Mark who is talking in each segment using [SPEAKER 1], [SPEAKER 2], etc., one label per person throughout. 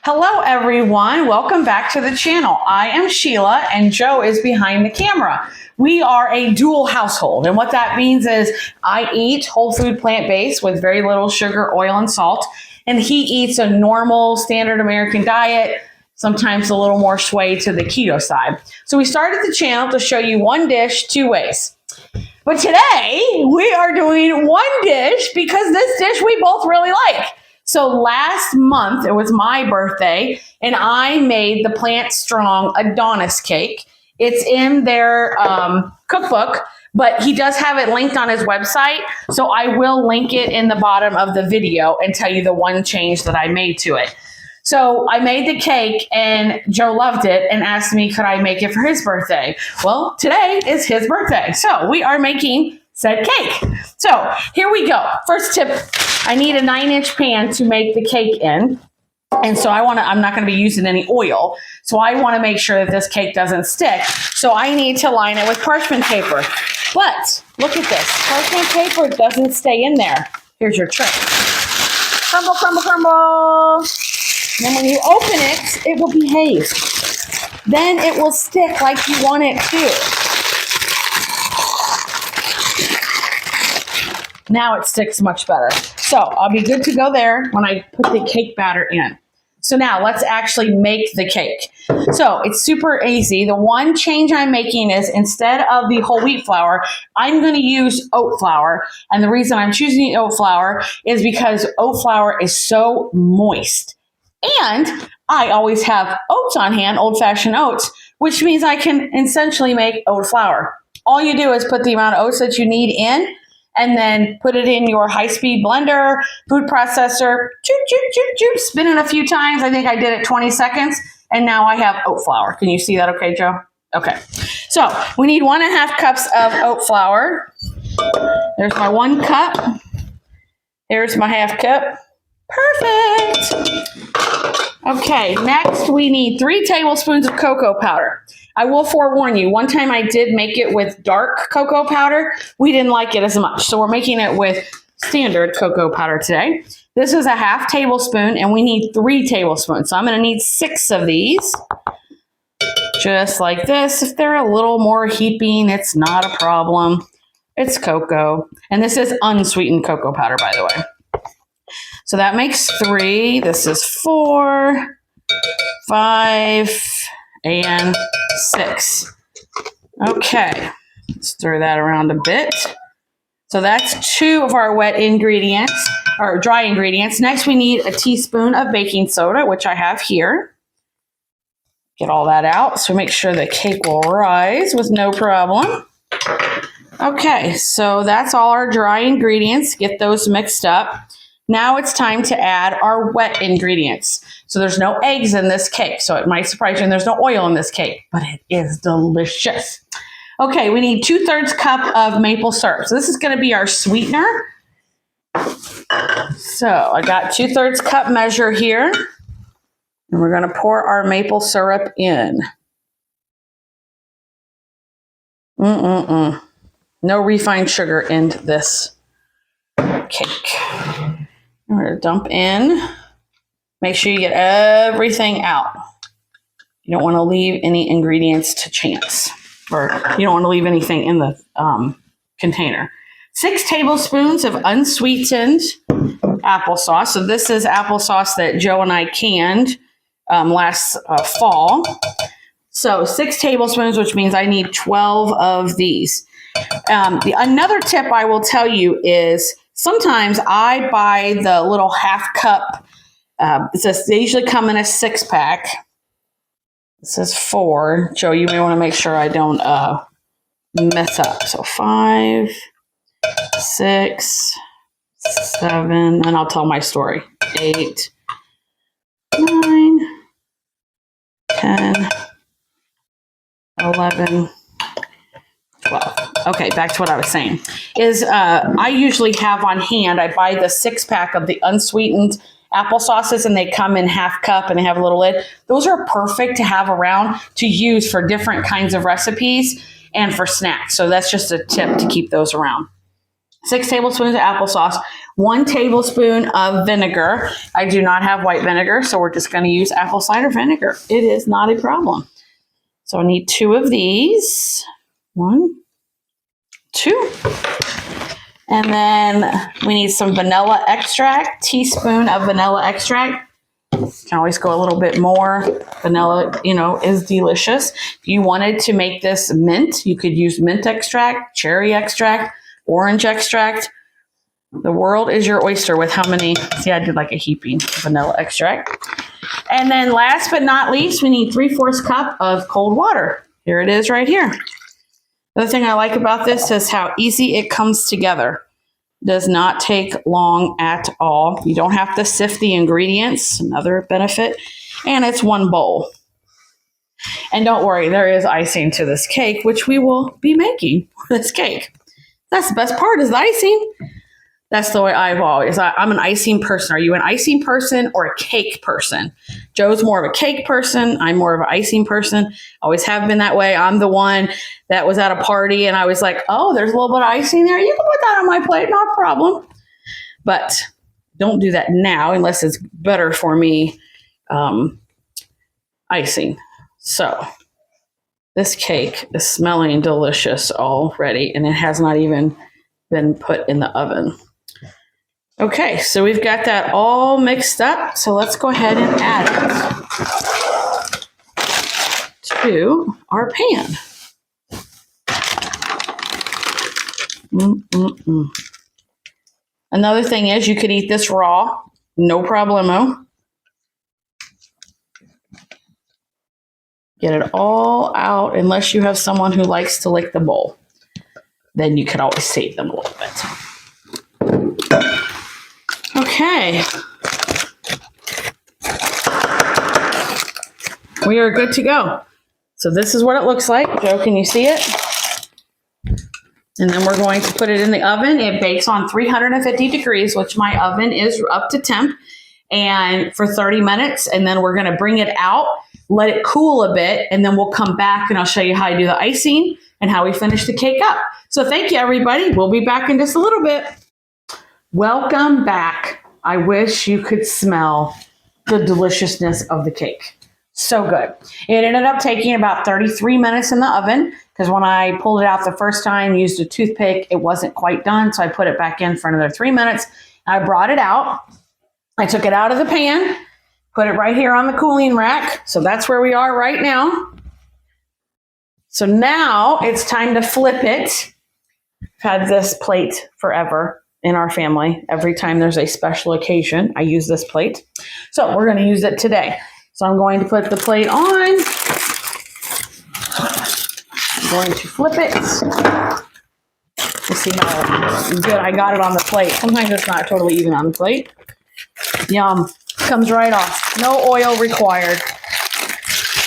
[SPEAKER 1] Hello everyone, welcome back to the channel. I am Sheila and Joe is behind the camera. We are a dual household, and what that means is I eat whole food plant-based with very little sugar, oil, and salt, and he eats a normal standard American diet, sometimes a little more sway to the keto side. So we started the channel to show you one dish, two ways. But today we are doing one dish because this dish we both really like. So last month, it was my birthday, and I made the Plant Strong Adonis cake. It's in their cookbook, but he does have it linked on his website. So I will link it in the bottom of the video and tell you the one change that I made to it. So I made the cake, and Joe loved it and asked me, could I make it for his birthday? Well, today is his birthday. So we are making said cake. So here we go. First tip, I need a 9-inch pan to make the cake in. And so I'm not going to be using any oil. So I want to make sure that this cake doesn't stick. So I need to line it with parchment paper. But look at this. Parchment paper doesn't stay in there. Here's your trick. Crumble, crumble, crumble. And when you open it, it will behave. Then it will stick like you want it to. Now it sticks much better. So I'll be good to go there when I put the cake batter in. So now let's actually make the cake. So it's super easy. The one change I'm making is instead of the whole wheat flour, I'm going to use oat flour. And the reason I'm choosing oat flour is because oat flour is so moist. And I always have oats on hand, old-fashioned oats, which means I can essentially make oat flour. All you do is put the amount of oats that you need in, and then put it in your high-speed blender, food processor, choop, choop, choop, choop, spin it a few times. I think I did it 20 seconds, and now I have oat flour. Can you see that okay, Joe? Okay. So we need 1.5 cups of oat flour. There's my 1 cup. Here's my 1/2 cup. Perfect. Okay, next we need 3 tablespoons of cocoa powder. I will forewarn you, one time I did make it with dark cocoa powder. We didn't like it as much, so we're making it with standard cocoa powder today. This is 1/2 tablespoon, and we need 3 tablespoons. So I'm going to need 6 of these, just like this. If they're a little more heaping, it's not a problem. It's cocoa, and this is unsweetened cocoa powder, by the way. So that makes 3. This is 4, 5, and 6. Okay, let's throw that around a bit. So that's 2 of our wet ingredients, or dry ingredients. Next, we need a teaspoon of baking soda, which I have here. Get all that out, so make sure the cake will rise with no problem. Okay, so that's all our dry ingredients. Get those mixed up. Now it's time to add our wet ingredients. So there's no eggs in this cake, so it might surprise you, and there's no oil in this cake, but it is delicious. Okay, we need 2/3 cup of maple syrup. So this is gonna be our sweetener. So I got 2/3 cup measure here, and we're gonna pour our maple syrup in. No refined sugar in this cake. We're going to dump in. Make sure you get everything out. You don't want to leave any ingredients to chance, or you don't want to leave anything in the container. 6 tablespoons of unsweetened applesauce. So this is applesauce that Joe and I canned last fall. So 6 tablespoons, which means I need 12 of these. Another tip I will tell you is sometimes I buy the little 1/2 cup. They usually come in a 6-pack. This is 4. Joe, you may want to make sure I don't mess up. So 5, 6, 7, and I'll tell my story. 8, 9, 10, 11, 12. Okay, back to what I was saying. I usually have on hand, I buy the 6-pack of the unsweetened applesauces, and they come in 1/2 cup and they have a little lid. Those are perfect to have around to use for different kinds of recipes and for snacks. So that's just a tip to keep those around. 6 tablespoons of applesauce, 1 tablespoon of vinegar. I do not have white vinegar, so we're just going to use apple cider vinegar. It is not a problem. So I need 2 of these. 1, 2. And then we need some vanilla extract, teaspoon of vanilla extract. You can always go a little bit more. Vanilla, is delicious. If you wanted to make this mint, you could use mint extract, cherry extract, orange extract. The world is your oyster with how many. See, I did like a heaping vanilla extract. And then last but not least, we need 3/4 cup of cold water. Here it is right here. The other thing I like about this is how easy it comes together. Does not take long at all. You don't have to sift the ingredients, another benefit, and it's 1 bowl. And don't worry, there is icing to this cake, which we will be making this cake. That's the best part is the icing. That's the way I'm an icing person. Are you an icing person or a cake person? Joe's more of a cake person. I'm more of an icing person. Always have been that way. I'm the one that was at a party and I was like, oh, there's a little bit of icing there. You can put that on my plate, no problem. But don't do that now unless it's better for me icing. So this cake is smelling delicious already and it has not even been put in the oven. Okay, so we've got that all mixed up. So let's go ahead and add it to our pan. Another thing is you could eat this raw, no problemo. Get it all out unless you have someone who likes to lick the bowl. Then you could always save them a little bit. Okay. We are good to go. So this is what it looks like. Joe, can you see it? And then we're going to put it in the oven. It bakes on 350 degrees, which my oven is up to temp, and for 30 minutes. And then we're going to bring it out, let it cool a bit, and then we'll come back and I'll show you how I do the icing and how we finish the cake up. So thank you, everybody. We'll be back in just a little bit. Welcome back. I wish you could smell the deliciousness of the cake. So good. It ended up taking about 33 minutes in the oven because when I pulled it out the first time, used a toothpick, it wasn't quite done. So I put it back in for another 3 minutes. I brought it out. I took it out of the pan, put it right here on the cooling rack. So that's where we are right now. So now it's time to flip it. I've had this plate forever in our family. Every time there's a special occasion, I use this plate. So we're going to use it today. So I'm going to put the plate on. I'm going to flip it. Let's see how good I got it on the plate. Sometimes it's not totally even on the plate. Yum. Comes right off. No oil required.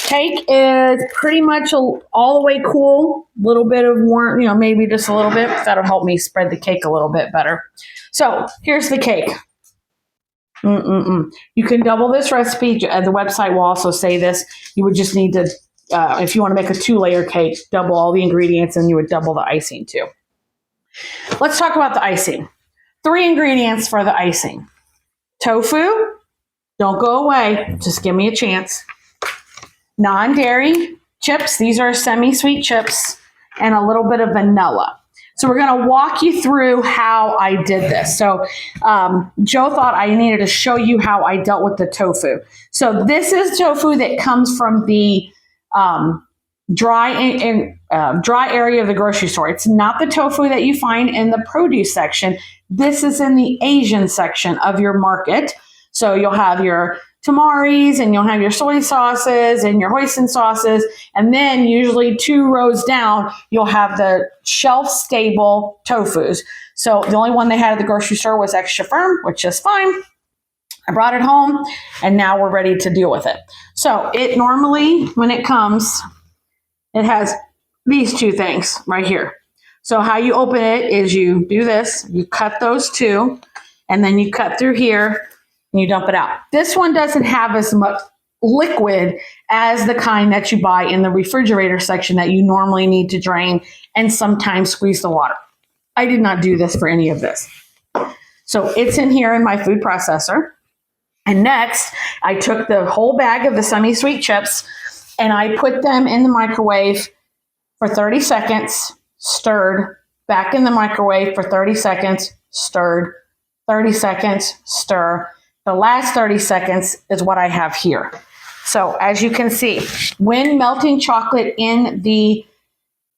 [SPEAKER 1] Cake is pretty much all the way cool. A little bit of warm, maybe just a little bit. That'll help me spread the cake a little bit better. So here's the cake. You can double this recipe. The website will also say this. You would just need to, if you want to make a 2-layer cake, double all the ingredients and you would double the icing too. Let's talk about the icing. 3 ingredients for the icing. Tofu. Don't go away. Just give me a chance. Non-dairy chips. These are semi-sweet chips and a little bit of vanilla. So we're going to walk you through how I did this. So Joe thought I needed to show you how I dealt with the tofu. So this is tofu that comes from the dry area of the grocery store. It's not the tofu that you find in the produce section. This is in the Asian section of your market. So you'll have your tamaris and you'll have your soy sauces and your hoisin sauces. And then usually 2 rows down, you'll have the shelf-stable tofus. So the only one they had at the grocery store was extra firm, which is fine. I brought it home and now we're ready to deal with it. So it normally, when it comes, it has these 2 things right here. So how you open it is you do this, you cut those 2, and then you cut through here and you dump it out. This one doesn't have as much liquid as the kind that you buy in the refrigerator section that you normally need to drain and sometimes squeeze the water. I did not do this for any of this. So it's in here in my food processor. And next, I took the whole bag of the semi-sweet chips and I put them in the microwave for 30 seconds, stirred, back in the microwave for 30 seconds, stirred, 30 seconds, stir. The last 30 seconds is what I have here. So as you can see, when melting chocolate in the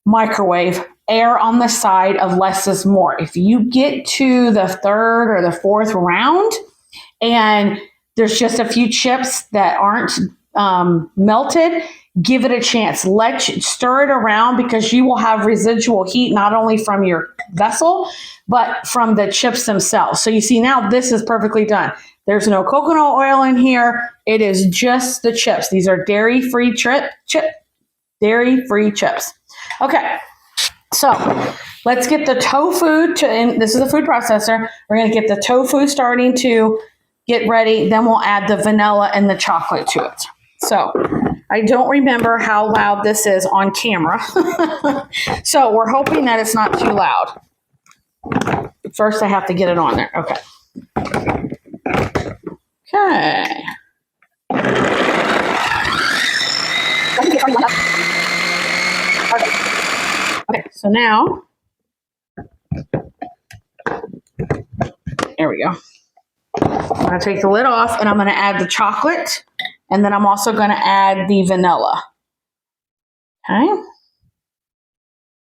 [SPEAKER 1] microwave, err on the side of less is more. If you get to the third or the fourth round and there's just a few chips that aren't melted, give it a chance. Stir it around because you will have residual heat not only from your vessel, but from the chips themselves. So you see now this is perfectly done. There's no coconut oil in here. It is just the chips. These are dairy-free dairy-free chips. Okay, so let's get the tofu and this is a food processor. We're going to get the tofu starting to get ready. Then we'll add the vanilla and the chocolate to it. So I don't remember how loud this is on camera. So we're hoping that it's not too loud. First, I have to get it on there. Okay. Okay. Okay, so now, there we go. I'm going to take the lid off and I'm going to add the chocolate and then I'm also going to add the vanilla. Okay.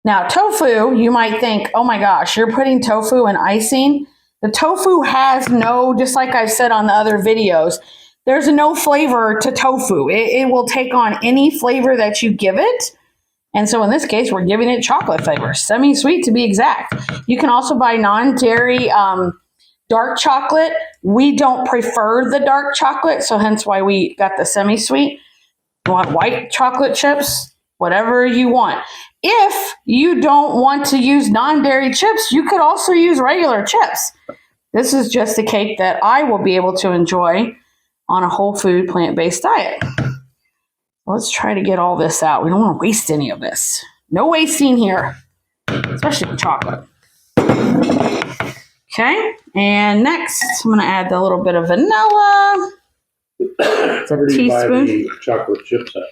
[SPEAKER 1] Now, tofu, you might think, oh my gosh, you're putting tofu in icing. The tofu has no, just like I've said on the other videos, there's no flavor to tofu. It will take on any flavor that you give it. And so in this case, we're giving it chocolate flavor, semi-sweet to be exact. You can also buy non-dairy dark chocolate. We don't prefer the dark chocolate, so hence why we got the semi-sweet. You want white chocolate chips, whatever you want. If you don't want to use non-dairy chips, you could also use regular chips. This is just a cake that I will be able to enjoy on a whole food, plant-based diet. Let's try to get all this out. We don't want to waste any of this. No wasting here, especially with chocolate. Okay, and next I'm going to add a little bit of vanilla. It's a teaspoon.
[SPEAKER 2] The chocolate chips at?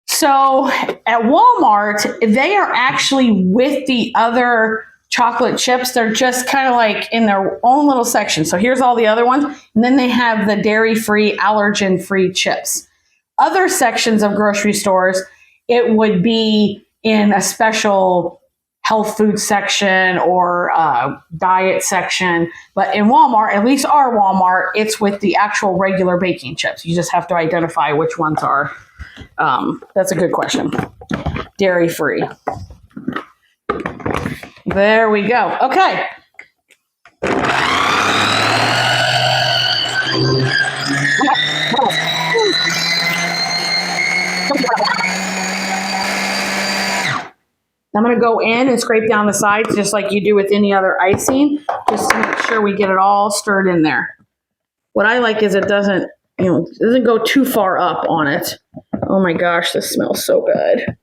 [SPEAKER 1] So at Walmart, they are actually with the other chocolate chips. They're just kind of like in their own little section. So here's all the other ones. And then they have the dairy-free, allergen-free chips. Other sections of grocery stores, it would be in a special health food section or diet section. But in Walmart, at least our Walmart, it's with the actual regular baking chips. You just have to identify which ones are. That's a good question. Dairy-free. There we go. Okay. I'm going to go in and scrape down the sides just like you do with any other icing, just to make sure we get it all stirred in there. What I like is it doesn't go too far up on it. Oh my gosh, this smells so good.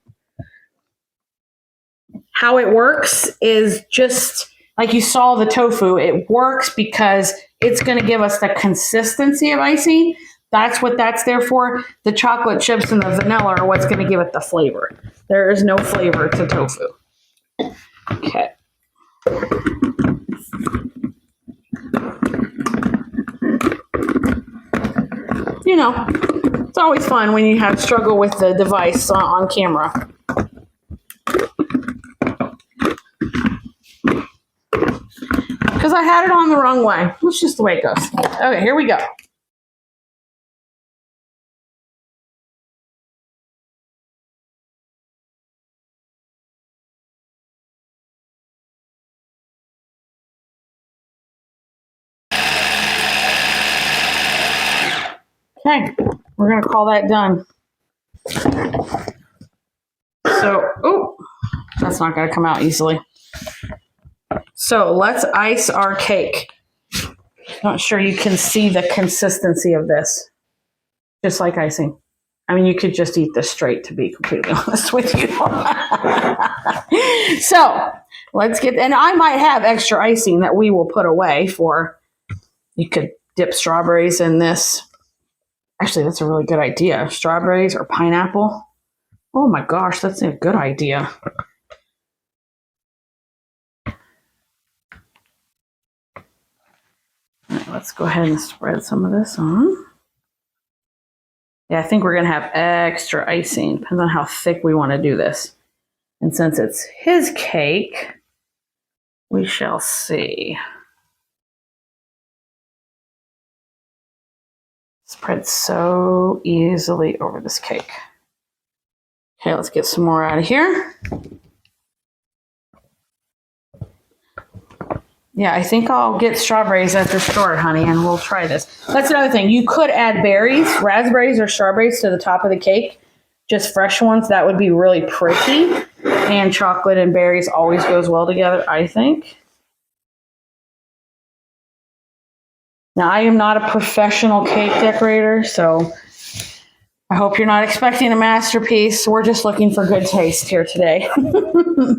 [SPEAKER 1] How it works is just like you saw the tofu. It works because it's going to give us the consistency of icing. That's what that's there for. The chocolate chips and the vanilla are what's going to give it the flavor. There is no flavor to tofu. Okay. You know, it's always fun when you have struggle with the device on camera. Because I had it on the wrong way. It's just the way it goes. Okay, here we go. Okay, we're going to call that done. So, oh, that's not going to come out easily. So let's ice our cake. Not sure you can see the consistency of this. Just like icing. I mean, you could just eat this straight, to be completely honest with you. So Let's get, and I might have extra icing that we will put away for, you could dip strawberries in this. Actually, that's a really good idea. Strawberries or pineapple. Oh my gosh, that's a good idea. All right, let's go ahead and spread some of this on. Yeah, I think we're going to have extra icing. Depends on how thick we want to do this. And since it's his cake, we shall see. Spread so easily over this cake. Okay, let's get some more out of here. Yeah, I think I'll get strawberries at the store, honey, and we'll try this. That's another thing. You could add berries, raspberries or strawberries to the top of the cake. Just fresh ones. That would be really pretty. And chocolate and berries always goes well together, I think. Now, I am not a professional cake decorator, so I hope you're not expecting a masterpiece. We're just looking for good taste here today. I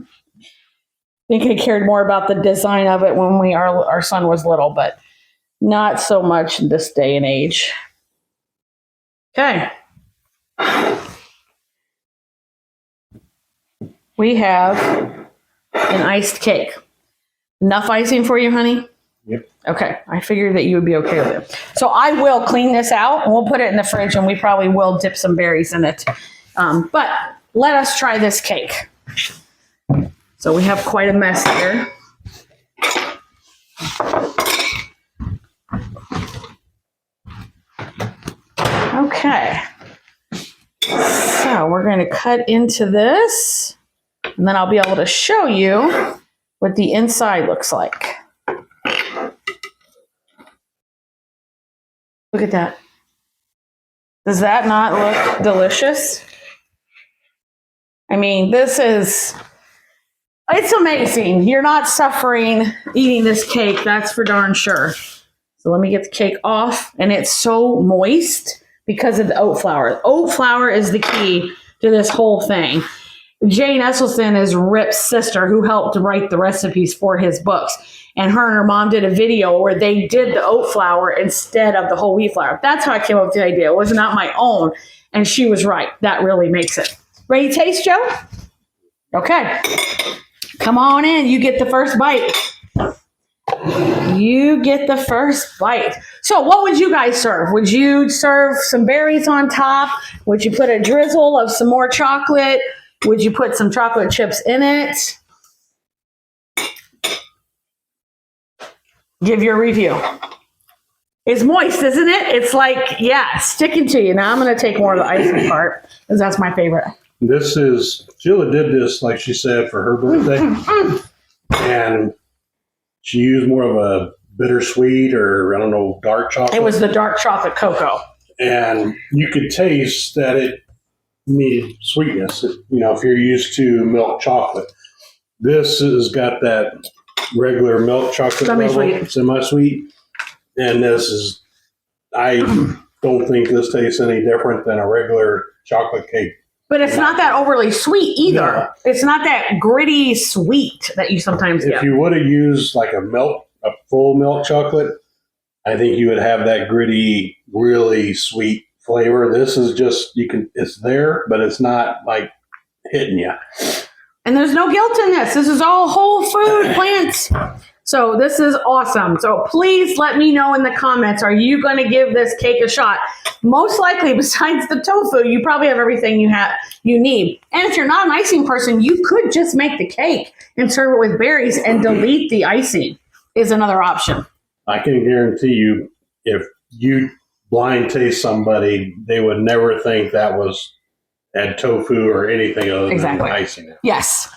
[SPEAKER 1] think I cared more about the design of it when our son was little, but not so much in this day and age. Okay. We have an iced cake. Enough icing for you, honey?
[SPEAKER 2] Yep.
[SPEAKER 1] Okay. I figured that you would be okay with it. So I will clean this out and we'll put it in the fridge and we probably will dip some berries in it. But let us try this cake. So we have quite a mess here. Okay. So we're going to cut into this, and then I'll be able to show you what the inside looks like. Look at that. Does that not look delicious? I mean, it's amazing. You're not suffering eating this cake, that's for darn sure. So let me get the cake off, and it's so moist because of the oat flour. Oat flour is the key to this whole thing. Jane Esselstyn is Rip's sister who helped write the recipes for his books. And her and her mom did a video where they did the oat flour instead of the whole wheat flour. That's how I came up with the idea. It was not my own. And she was right. That really makes it. Ready to taste, Joe? Okay. Come on in. You get the first bite. You get the first bite. So what would you guys serve? Would you serve some berries on top? Would you put a drizzle of some more chocolate? Would you put some chocolate chips in it? Give your review. It's moist, isn't it? It's like, yeah, sticking to you. Now I'm going to take more of the icing part because that's my favorite.
[SPEAKER 2] This is, Sheila did this, like she said, for her birthday. And she used more of a bittersweet or, I don't know, dark chocolate.
[SPEAKER 1] It was the dark chocolate cocoa.
[SPEAKER 2] And you could taste that it needed sweetness. If you're used to milk chocolate. This has got that regular milk chocolate level, semi-sweet. And this is, I don't think this tastes any different than a regular chocolate cake. But
[SPEAKER 1] it's not that overly sweet either. No. It's not that gritty sweet that you sometimes get.
[SPEAKER 2] If you would have used like a full milk chocolate, I think you would have that gritty, really sweet flavor. This is just, it's there, but it's not like hitting you.
[SPEAKER 1] And there's no guilt in this. This is all whole food plants. So this is awesome. So please let me know in the comments, are you going to give this cake a shot? Most likely, besides the tofu, you probably have everything you need. And if you're not an icing person, you could just make the cake and serve it with berries and delete the icing is another option.
[SPEAKER 2] I can guarantee you, if you blind taste somebody, they would never think that had tofu or anything other than icing.
[SPEAKER 1] Yes.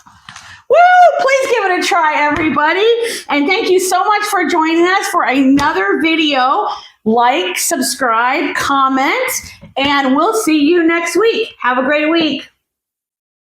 [SPEAKER 1] Woo! Please give it a try, everybody. And thank you so much for joining us for another video. Like, subscribe, comment, and we'll see you next week. Have a great week.